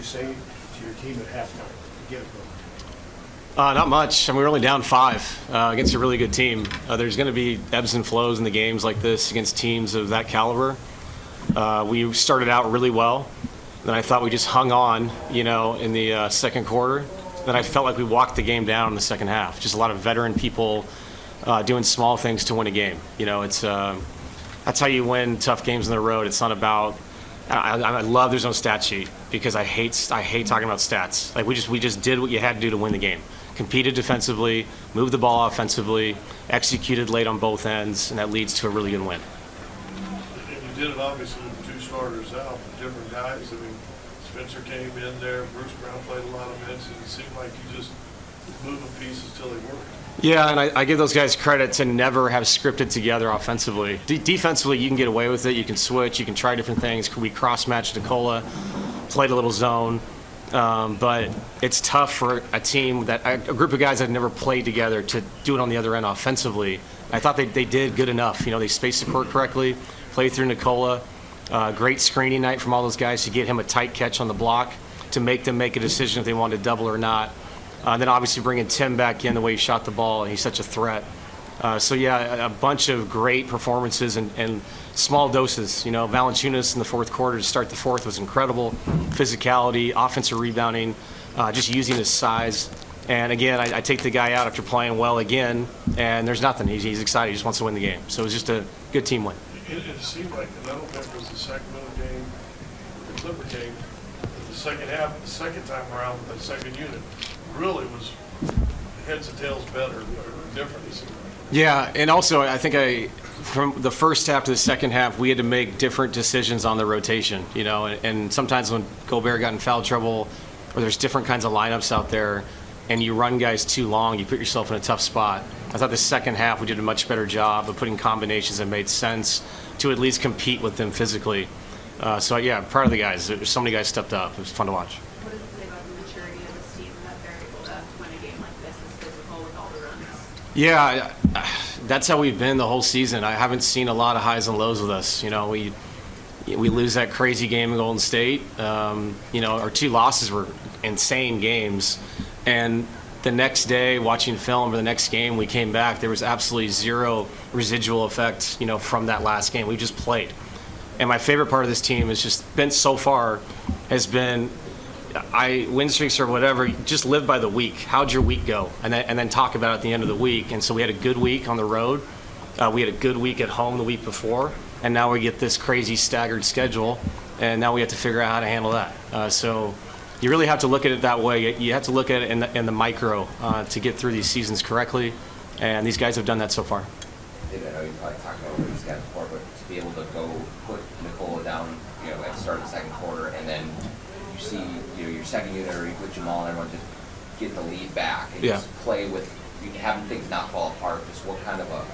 you say to your team at halftime to get it going? Not much. I mean, we're only down 5 against a really good team. There's going to be ebbs and flows in the games like this against teams of that caliber. We started out really well. Then I thought we just hung on, in the second quarter. Then I felt like we walked the game down in the second half. Just a lot of veteran people doing small things to win a game. That's how you win tough games on the road. It's not about. I love there's no stat sheet because I hate talking about stats. Like we just did what you had to do to win the game. Competed defensively, moved the ball offensively, executed late on both ends, and that leads to a really good win. And you did it obviously with 2 starters out, different guys. I mean, Spencer came in there, Bruce Brown played a lot of minutes, and it seemed like you just moving pieces till they worked. Yeah, and I give those guys credit to never have scripted together offensively. Defensively, you can get away with it. You can switch. You can try different things. We cross-matched Nikola, played a little zone. But it's tough for a team a group of guys that had never played together to do it on the other end offensively. I thought they did good enough. They spaced the court correctly, played through Nikola. Great screening night from all those guys to get him a tight catch on the block to make them make a decision if they wanted to double or not. Then obviously bringing Tim back in the way he shot the ball, and he's such a threat. So yeah, a bunch of great performances and small doses. Valanciunas in the fourth quarter to start the fourth was incredible. Physicality, offensive rebounding, just using his size. And again, I take the guy out after playing well again, and there's nothing. He's excited. He just wants to win the game. So it was just a good team win. It seemed like, and I don't think it was the Sacramento game, the Clipper game, the second half, the second time around with the second unit, really was heads and tails better or different. It seemed like. Yeah, and also I think from the first half to the second half, we had to make different decisions on the rotation, and sometimes when Gobert got in foul trouble or there's different kinds of lineups out there and you run guys too long, you put yourself in a tough spot. I thought the second half we did a much better job of putting combinations that made sense to at least compete with them physically. So yeah, proud of the guys. So many guys stepped up. It was fun to watch. What does it say about the maturity of this team that they're able to win a game like this, as physical with all the runs? Yeah, that's how we've been the whole season. I haven't seen a lot of highs and lows with us. We lose that crazy game in Golden State. Our 2 losses were insane games. And the next day, watching film for the next game, we came back. There was absolutely zero residual effect, from that last game. We just played. And my favorite part of this team has just been so far has been win streaks or whatever, just live by the week. How'd your week go? And then talk about it at the end of the week. And so we had a good week on the road. We had a good week at home the week before. And now we get this crazy staggered schedule. And now we have to figure out how to handle that. So you really have to look at it that way. You have to look at it in the micro to get through these seasons correctly. And these guys have done that so far. I know you probably talked about these guys before, but to be able to go put Nikola down, at the start of the second quarter, and then you see, your second unit or with Jamal and everyone just get the lead back and just play with having things not fall apart. Just what kind of a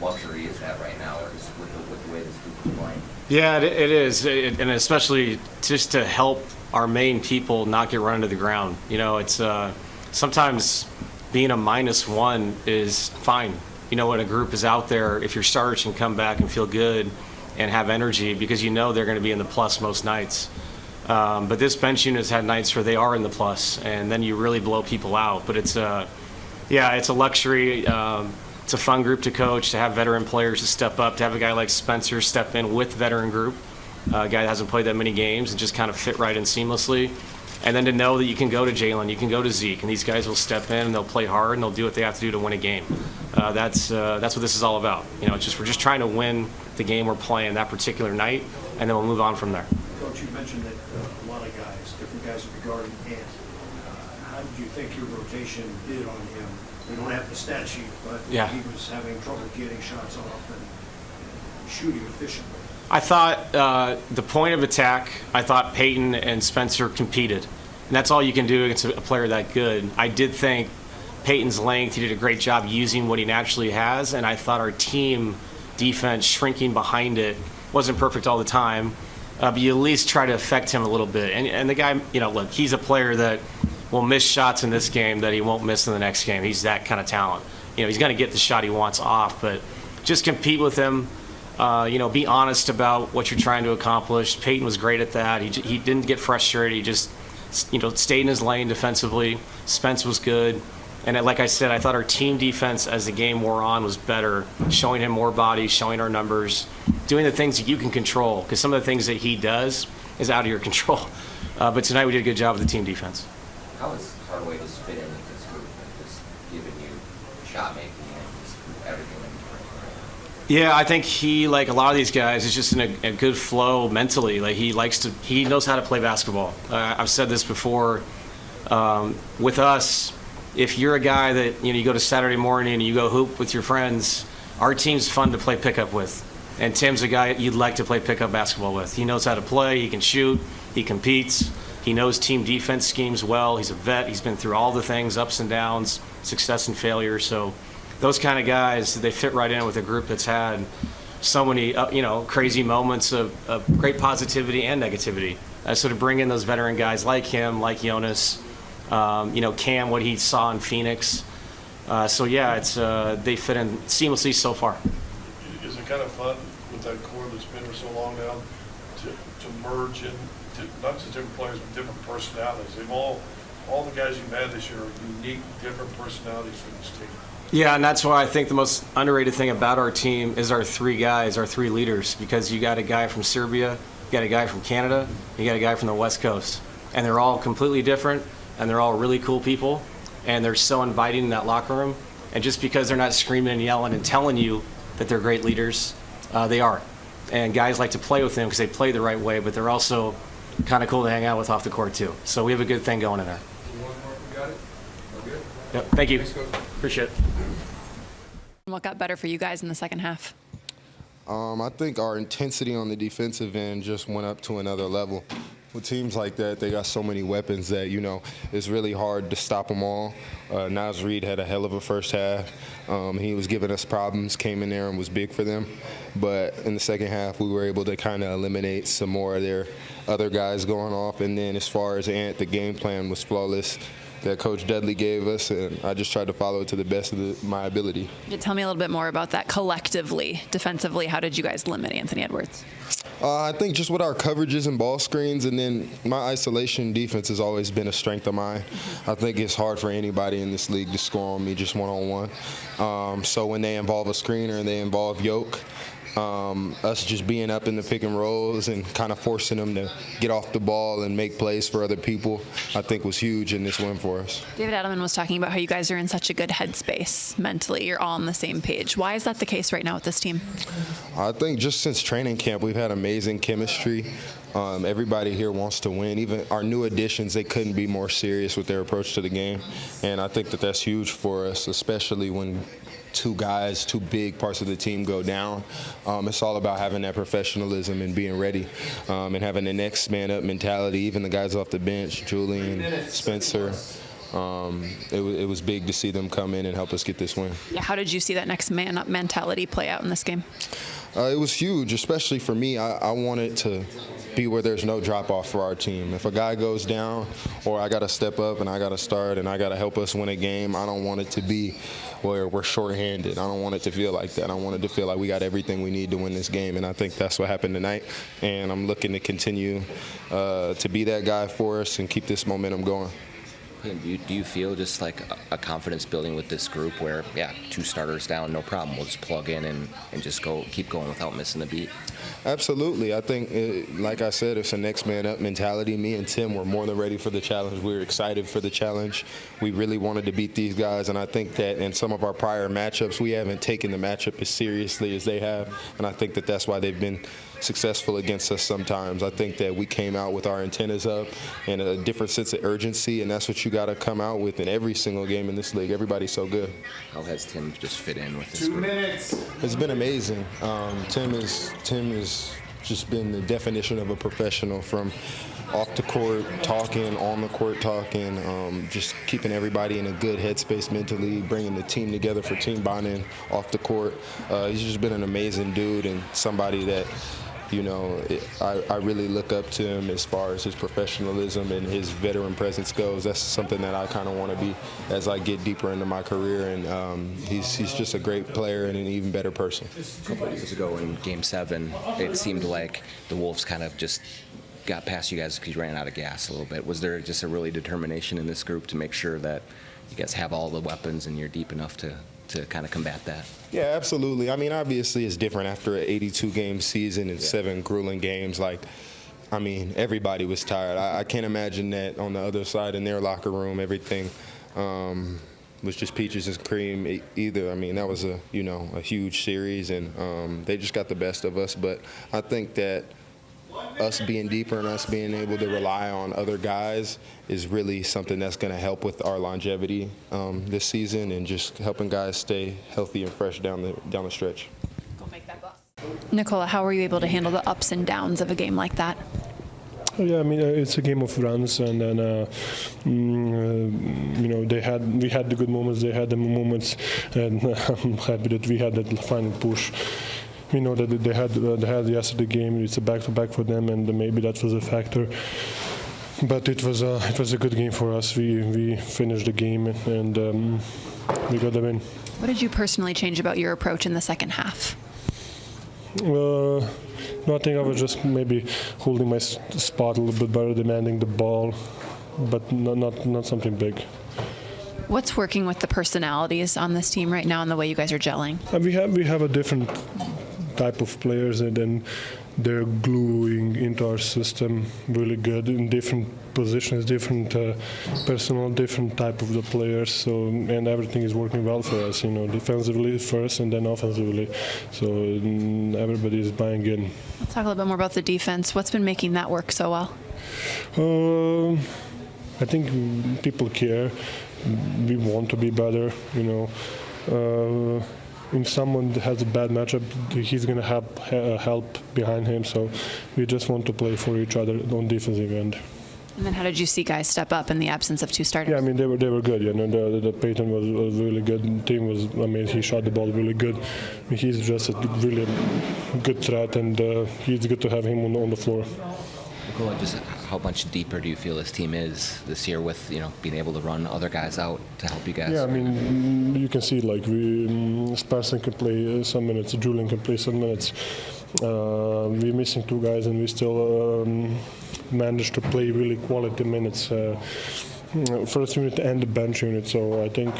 luxury is that right now, just with the way this group is playing? Yeah, it is, and especially just to help our main people not get run into the ground. It's sometimes being a -1 is fine. When a group is out there, if your starters can come back and feel good and have energy, because they're going to be in the plus most nights. But this bench unit has had nights where they are in the plus, and then you really blow people out. But it's a luxury. It's a fun group to coach, to have veteran players to step up, to have a guy like Spencer step in with veteran group, a guy that hasn't played that many games and just kind of fit right in seamlessly. And then to know that you can go to Jalen, you can go to Zeke, and these guys will step in and they'll play hard and they'll do what they have to do to win a game. That's what this is all about. We're just trying to win the game we're playing that particular night, and then we'll move on from there. Coach, you mentioned that a lot of guys, different guys are regarding Ant. How did you think your rotation did on him? We don't have the stat sheet, but he was having trouble getting shots off and shooting efficiently. I thought the point of attack, I thought Peyton and Spencer competed. And that's all you can do against a player that good. I did think Peyton's length, he did a great job using what he naturally has, and I thought our team defense shrinking behind it wasn't perfect all the time, but you at least try to affect him a little bit. And the guy, look, he's a player that will miss shots in this game that he won't miss in the next game. He's that kind of talent. He's going to get the shot he wants off, but just compete with him. Be honest about what you're trying to accomplish. Peyton was great at that. He didn't get frustrated. He just stayed in his lane defensively. Spence was good. And like I said, I thought our team defense as the game wore on was better, showing him more bodies, showing our numbers, doing the things that you can control, because some of the things that he does is out of your control. But tonight we did a good job with the team defense. How is Hardaway just fit in with this group and just giving you shot making and just everything that you bring? Yeah, I think he, like a lot of these guys, is just in a good flow mentally. Like he knows how to play basketball. I've said this before. With us, if you're a guy that you go to Saturday morning and you go hoop with your friends, our team's fun to play pickup with. And Tim's a guy you'd like to play pickup basketball with. He knows how to play. He can shoot. He competes. He knows team defense schemes well. He's a vet. He's been through all the things, ups and downs, success and failure. So those kind of guys, they fit right in with a group that's had so many, crazy moments of great positivity and negativity. So to bring in those veteran guys like him, like Jonas, Cam, what he saw in Phoenix. They fit in seamlessly so far. Is it kind of fun with that core that's been here so long now to merge in, not just different players, but different personalities? They've all the guys you've had this year are unique, different personalities for this team. Yeah, and that's why I think the most underrated thing about our team is our three guys, our three leaders, because you got a guy from Serbia, you got a guy from Canada, you got a guy from the West Coast, and they're all completely different, and they're all really cool people, and they're so inviting in that locker room. And just because they're not screaming and yelling and telling you that they're great leaders, they are. And guys like to play with them because they play the right way, but they're also kind of cool to hang out with off the court too. So we have a good thing going in there. Got it? We're good? Yep, thank you. Thanks, Coach. Appreciate it. What got better for you guys in the second half? I think our intensity on the defensive end just went up to another level. With teams like that, they got so many weapons that, it's really hard to stop them all. Naz Reid had a hell of a first half. He was giving us problems, came in there and was big for them. But in the second half, we were able to kind of eliminate some more of their other guys going off. And then as far as Ant, the game plan was flawless that Coach Dudley gave us, and I just tried to follow it to the best of my ability. Tell me a little bit more about that collectively, defensively. How did you guys limit Anthony Edwards? I think just with our coverages and ball screens, and then my isolation defense has always been a strength of mine. I think it's hard for anybody in this league to score on me just one-on-one. So when they involve a screener and they involve Yoke, us just being up in the pick and rolls and kind of forcing them to get off the ball and make plays for other people, I think was huge in this win for us. David Adelman was talking about how you guys are in such a good headspace mentally. You're all on the same page. Why is that the case right now with this team? I think just since training camp, we've had amazing chemistry. Everybody here wants to win. Even our new additions, they couldn't be more serious with their approach to the game. And I think that that's huge for us, especially when two big parts of the team go down. It's all about having that professionalism and being ready and having the next man up mentality. Even the guys off the bench, Julian, Spencer, it was big to see them come in and help us get this win. Yeah, how did you see that next man up mentality play out in this game? It was huge, especially for me. I wanted to be where there's no drop-off for our team. If a guy goes down or I got to step up and I got to start and I got to help us win a game, I don't want it to be where we're shorthanded. I don't want it to feel like that. I want it to feel like we got everything we need to win this game, and I think that's what happened tonight. And I'm looking to continue to be that guy for us and keep this momentum going. Do you feel just like a confidence building with this group where, two starters down, no problem, we'll just plug in and just keep going without missing a beat? Absolutely. I think, like I said, it's a next man up mentality. Me and Tim were more than ready for the challenge. We were excited for the challenge. We really wanted to beat these guys, and I think that in some of our prior matchups, we haven't taken the matchup as seriously as they have, and I think that that's why they've been successful against us sometimes. I think that we came out with our antennas up and a different sense of urgency, and that's what you got to come out with in every single game in this league. Everybody's so good. How has Tim just fit in with this 2 group? minutes. It's been amazing. Tim has just been the definition of a professional, from off the court talking, on the court talking, just keeping everybody in a good headspace mentally, bringing the team together for team bonding off the court. He's just been an amazing dude and somebody that, I really look up to him as far as his professionalism and his veteran presence goes. That's something that I kind of want to be as I get deeper into my career, and he's just a great player and an even better person. A couple of years ago in Game 7, it seemed like the Wolves kind of just got past you guys because you ran out of gas a little bit. Was there just a really determination in this group to make sure that you guys have all the weapons and you're deep enough to kind of combat that? Yeah, absolutely. I mean, obviously it's different after an 82-game season and 7 grueling games. Like, I mean, everybody was tired. I can't imagine that on the other side in their locker room, everything was just peaches and cream either. I mean, that was a huge series, and they just got the best of us. But I think that us being deeper and us being able to rely on other guys is really something that's going to help with our longevity this season and just helping guys stay healthy and fresh down the stretch. Go make that bus. Nikola, how were you able to handle the ups and downs of a game like that? Yeah, I mean it's a game of runs, and then we had the good moments, they had the moments, and I'm happy that we had that final push. We know that they had yesterday game. It's a back-to-back for them, and maybe that was a factor. But it was a good game for us. We finished the game, and we got the win. What did you personally change about your approach in the second half? Nothing. I was just maybe holding my spot a little bit better, demanding the ball, but not something big. What's working with the personalities on this team right now and the way you guys are gelling? We have a different type of players, and then they're gluing into our system really good in different positions, different personal, different type of the players. So, and everything is working well for us. Defensively first, and then offensively. So everybody is buying in. Let's talk a little bit more about the defense. What's been making that work so well? I think people care. We want to be better. If someone has a bad matchup, he's going to have help behind him. So we just want to play for each other on defensive end. And then how did you see guys step up in the absence of two starters? Yeah, I mean, they were good. The Peyton was really good. The team was, he shot the ball really good. He's just a really good threat, and it's good to have him on the floor. Nikola, just how much deeper do you feel this team is this year with being able to run other guys out to help you guys? Yeah, I mean, you can see Sparsen can play some minutes, Julian can play some minutes. We're missing 2 guys, and we still managed to play really quality minutes. First unit and the bench unit, so I think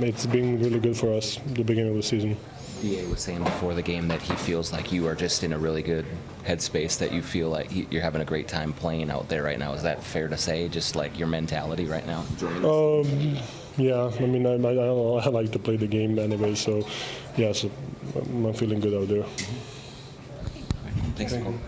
it's been really good for us at the beginning of the season. DA was saying before the game that he feels like you are just in a really good headspace, that you feel like you're having a great time playing out there right now. Is that fair to say, just like your mentality right now? Yeah, I mean, I like to play the game anyway, so yeah, so I'm feeling good out there. Thanks, Nikola.